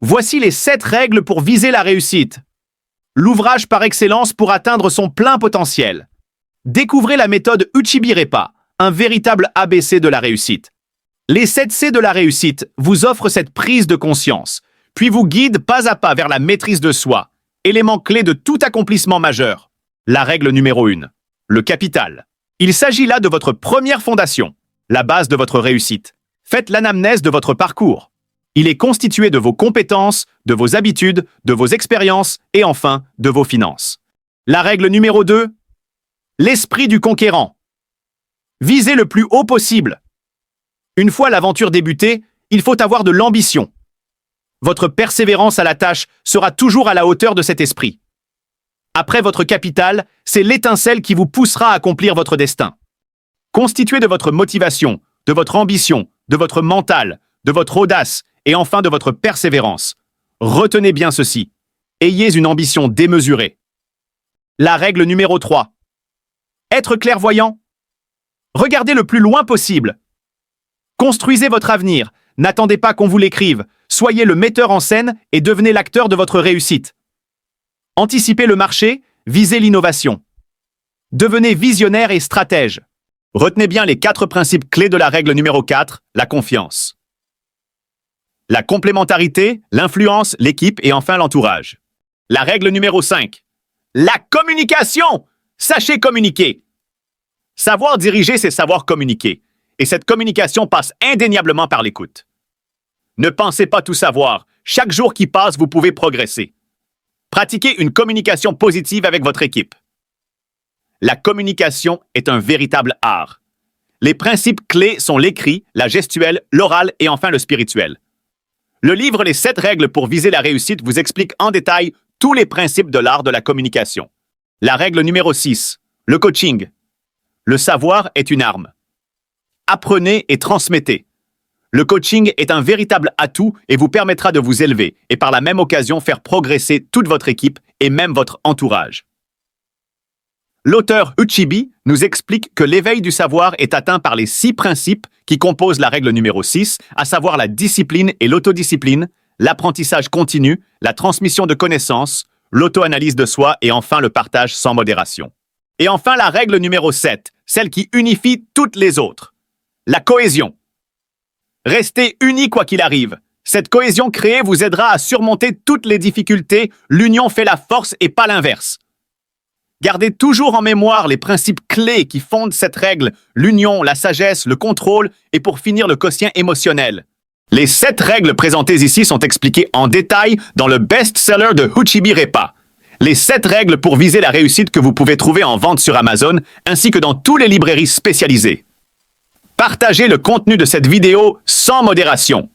Voici les 7 règles pour viser la réussite. L'ouvrage par excellence pour atteindre son plein potentiel. Découvrez la méthode Uchibi-Repa, un véritable ABC de la réussite. Les 7 C de la réussite vous offrent cette prise de conscience, puis vous guident pas à pas vers la maîtrise de soi, élément clé de tout accomplissement majeur. La règle numéro 1. Le capital. Il s'agit là de votre première fondation, la base de votre réussite. Faites l'anamnèse de votre parcours. Il est constitué de vos compétences, de vos habitudes, de vos expériences et enfin de vos finances. La règle numéro 2. L'esprit du conquérant. Visez le plus haut possible. Une fois l'aventure débutée, il faut avoir de l'ambition. Votre persévérance à la tâche sera toujours à la hauteur de cet esprit. Après votre capital, c'est l'étincelle qui vous poussera à accomplir votre destin. Constitué de votre motivation, de votre ambition, de votre mental, de votre audace et enfin de votre persévérance. Retenez bien ceci. Ayez une ambition démesurée. La règle numéro 3. Être clairvoyant. Regardez le plus loin possible. Construisez votre avenir. N'attendez pas qu'on vous l'écrive. Soyez le metteur en scène et devenez l'acteur de votre réussite. Anticipez le marché, visez l'innovation. Devenez visionnaire et stratège. Retenez bien les 4 principes clés de la règle numéro 4, la confiance. La complémentarité, l'influence, l'équipe et enfin l'entourage. La règle numéro 5. La communication! Sachez communiquer. Savoir diriger, c'est savoir communiquer. Et cette communication passe indéniablement par l'écoute. Ne pensez pas tout savoir. Chaque jour qui passe, vous pouvez progresser. Pratiquez une communication positive avec votre équipe. La communication est un véritable art. Les principes clés sont l'écrit, la gestuelle, l'oral et enfin le spirituel. Le livre Les 7 règles pour viser la réussite vous explique en détail tous les principes de l'art de la communication. La règle numéro 6, le coaching. Le savoir est une arme. Apprenez et transmettez. Le coaching est un véritable atout et vous permettra de vous élever et par la même occasion faire progresser toute votre équipe et même votre entourage. L'auteur Uchibi nous explique que l'éveil du savoir est atteint par les 6 principes qui composent la règle numéro 6, à savoir la discipline et l'autodiscipline, l'apprentissage continu, la transmission de connaissances, l'auto-analyse de soi et enfin le partage sans modération. Et enfin la règle numéro 7, celle qui unifie toutes les autres. La cohésion. Restez unis quoi qu'il arrive. Cette cohésion créée vous aidera à surmonter toutes les difficultés. L'union fait la force et pas l'inverse. Gardez toujours en mémoire les principes clés qui fondent cette règle, l'union, la sagesse, le contrôle et pour finir le quotient émotionnel. Les 7 règles présentées ici sont expliquées en détail dans le best-seller de Uchibi-Repa. Les 7 règles pour viser la réussite que vous pouvez trouver en vente sur Amazon ainsi que dans toutes les librairies spécialisées. Partagez le contenu de cette vidéo sans modération.